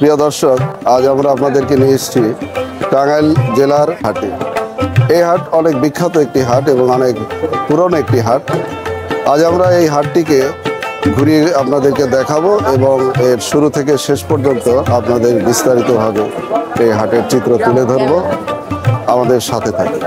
প্রিয় দর্শক, আজ আমরা আপনাদেরকে নিয়ে এসেছি টাঙ্গাইল জেলার হাটে। এই হাট অনেক বিখ্যাত একটি হাট এবং অনেক পুরনো একটি হাট। আজ আমরা এই হাটটিকে ঘুরিয়ে আপনাদেরকে দেখাবো এবং এর শুরু থেকে শেষ পর্যন্ত আপনাদের বিস্তারিতভাবে এই হাটের চিত্র তুলে ধরবো। আমাদের সাথে থাকুন।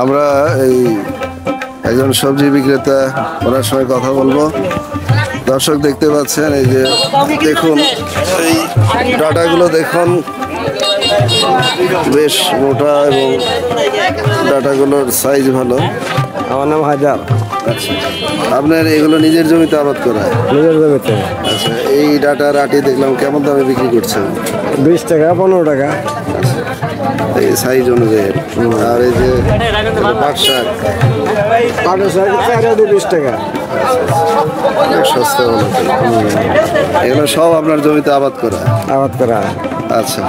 আমরা এই একজন সবজি বিক্রেতা, ওনার সঙ্গে কথা বলবো। দর্শক দেখতে পাচ্ছেন, এই যে দেখুন এই ডাটাগুলো দেখুন, বেশ মোটা এবং ডাটাগুলোর সাইজ ভালো। আমার নাম হাজার। আচ্ছা, আপনার এগুলো নিজের জমিতে আবাদ করা? নিজের জমিতে। আচ্ছা, এই ডাটার আটি দেখলাম, কেমন দামে বিক্রি করছেন? 20 টাকা, 15 টাকা এই সাইজ অনুযায়ী। আর এই যে পাট শাক, পাটের শাক 20 টাকা। অনেক সস্তা হলো। এগুলো সব আপনার জমিতে আবাদ করা? আবাদ করা। আচ্ছা,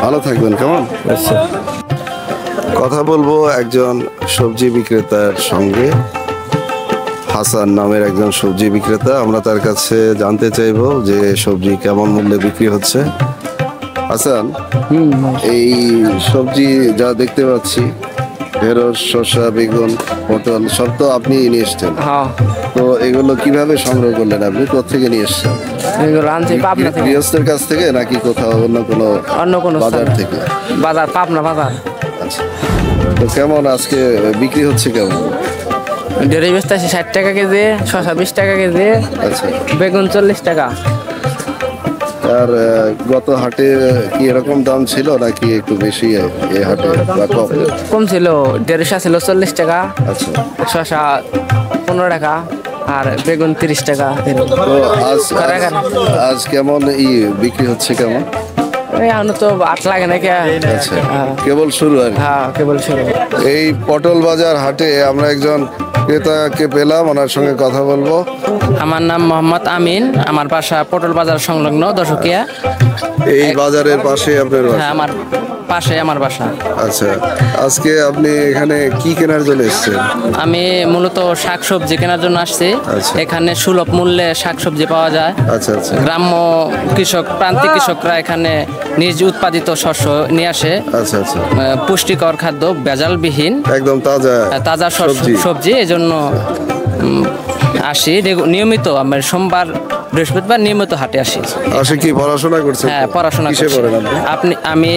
ভালো থাকবেন। কেমন? আচ্ছা, কথা বলবো একজন সবজি বিক্রেতার সঙ্গে। হাসান নামের একজন সবজি বিক্রেতা। আমরা তার কাছে জানতে চাইবো যে সবজি কেমন মূল্যে বিক্রি হচ্ছে। হাসান, এই সবজি যা দেখতে পাচ্ছি, ঢেঁড়স, শসা, বেগুন, পটল, সব তো আপনি নিয়ে এসছেন। তো এগুলো কিভাবে সংগ্রহ করলেন? আপনি কোথা থেকে নিয়ে এসছেন? গৃহস্থের কাছ থেকে নাকি কোথাও অন্য কোনো বাজার থেকে? বাজার, পাবনা বাজার। আচ্ছা, তো কেমন আজকে বিক্রি হচ্ছে? কেমন? ঢেঁড়স বেচতে আছে 60 টাকা কেজি, শসা 20 টাকা কেজি, আচ্ছা, বেগুন 40 টাকা। আর গত হাটে কি এরকম দাম ছিল নাকি একটু বেশি এই হাটে বা কম? কম ছিল। ঢেঁড়স ছিল 40 টাকা, আচ্ছা, শসা 15 টাকা, আর বেগুন 30 টাকা। তো আজ কেমন বিক্রি হচ্ছে? কেমন? এখন তো 8 লাগে নাকি। আচ্ছা, কেবল শুরু আর কি। হ্যাঁ, কেবল শুরু। এই পটল বাজার হাটে আমরা একজন ক্রেতাকে পেলাম, ওনার সঙ্গে কথা বলবো। আমার নাম মোহাম্মদ আমিন। আমার বাসা পটল বাজার সংলগ্ন দশকিয়া। এই বাজারের পাশে আপনার বাসা? হ্যাঁ, আমার পাশে আমার বাসা। আচ্ছা, আজকে আপনি এখানে কি কেনার জন্য এসেছেন? আমি মূলত শাকসবজি কেনার জন্য আসছি। আচ্ছা। এখানে সুলভ মূল্যে শাকসবজি পাওয়া যায়। আচ্ছা আচ্ছা, গ্রাম্য কৃষক, প্রান্তিক কৃষকরা এখানে নিজ উৎপাদিত শস্য নিয়ে আসে। আচ্ছা আচ্ছা, পুষ্টিকর খাদ্য, ভেজালবিহীন, একদম তাজা তাজা সবজি। এজন্য আসি নিয়মিত। আমার সোমবার, বৃহস্পতিবার নিয়মিত হাটে আসি। কি পড়াশোনা করছেন? হ্যাঁ, পড়াশোনা কিসে পড়েন আপনি? আমি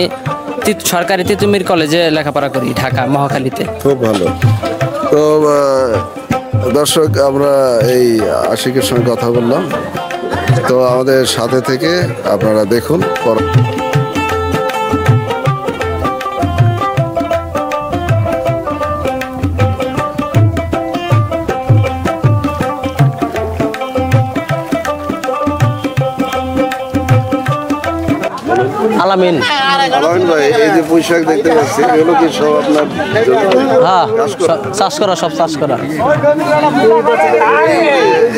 সরকারি তিতুমির কলেজে লেখাপড়া করি, ঢাকা মহাখালীতে। খুব ভালো। তো দর্শক, আমরা এই আশিকের সঙ্গে কথা বললাম। তো আমাদের সাথে থেকে আপনারা দেখুন। আলামিন। আলামিন ভাই, এই যে পুঁইশাক দেখতে পাচ্ছি, এগুলো কি সব আপনার? হ্যাঁ, চাষ করা, সব চাষ করা।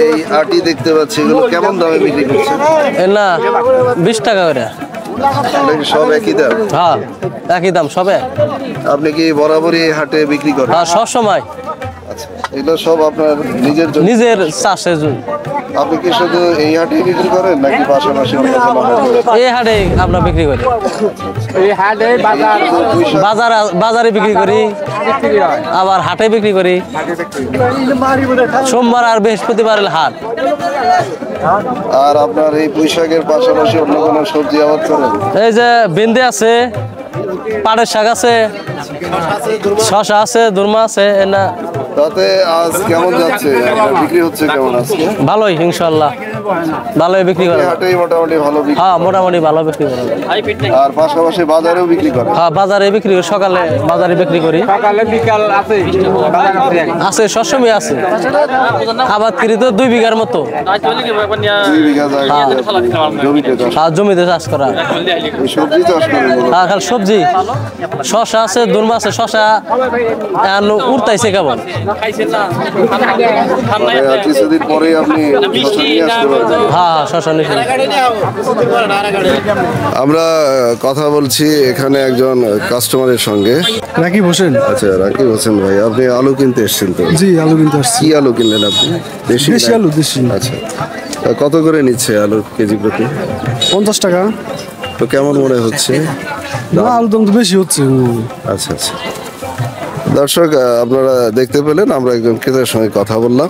এই আটি দেখতে পাচ্ছি, এগুলো কেমন দামে বিক্রি করছেন? না, 20 টাকা করে। সব একই দাম? হ্যাঁ, একই দাম সবে। আপনি কি বরাবরই এই হাটে বিক্রি করেন? হ্যাঁ, সব সময়। আচ্ছা, এগুলো সব আপনার নিজের চাষের জন্য। আপনি কি শুধু এই হাটে বিক্রি করেন নাকি পাশাপাশি এই হাটে আমরা বিক্রি করি? এই হাটে বাজারে বিক্রি করি, আবার হাটে বিক্রি করি। সোমবার আর বৃহস্পতিবার হাট। আর আপনার এই পুঁইশাকের পাশাপাশি অন্য কোনো সবজি আবাদ করেন? এই যে ভেন্ডি আছে, পাটের শাক আছে, শসা আছে, দুর্মা আছে। তাতে আজ কেমন যাচ্ছে? বিক্রি হচ্ছে কেমন আজকে? ভালোই, ইনশাল্লাহ। ভালোই বিক্রি করে। এই হাটেই মোটামুটি ভালো বিক্রি। হ্যাঁ মোটামুটি ভালো বিক্রি করে। আর পাশাপাশি বাজারেও বিক্রি করে। হ্যাঁ বাজারে বিক্রি করি, সকালে বাজারে বিক্রি করি। সকালে বিকাল আছে আছে সবসময় আছে। আবাদ করি তো 2 বিঘার মতো। 2 বিঘা জায়গা জমিতে চাষ। আর জমিতে চাষ করা। এই সবজি চাষ করে মূলত। আর খালি সবজি, শশা আছে, দুর্মা আছে, শশা উঠতাইছে কেবল। মানে আর কিছুদিন পরেই আপনি শসা নিয়ে আসতে পারবেন। হ্যাঁ শশা নিয়ে। আমরা কথা বলছি এখানে একজন কাস্টমারের সঙ্গে। রাকিব হোসেন। আচ্ছা রাকিব হোসেন ভাই, আপনি আলু কিনতে এসেছেন তো? জি আলু কিনতে আসছি। কি আলু কিনলেন আপনি? দেশি না- আলু, দেশি। আচ্ছা, কত করে নিচ্ছে আলু কেজি প্রতি? 50 টাকা। তো কেমন মনে হচ্ছে? না আলুর দাম তো বেশি হচ্ছে। আচ্ছা আচ্ছা, দর্শক আপনারা দেখতে পেলেন, আমরা একজন ক্রেতার সঙ্গে কথা বললাম।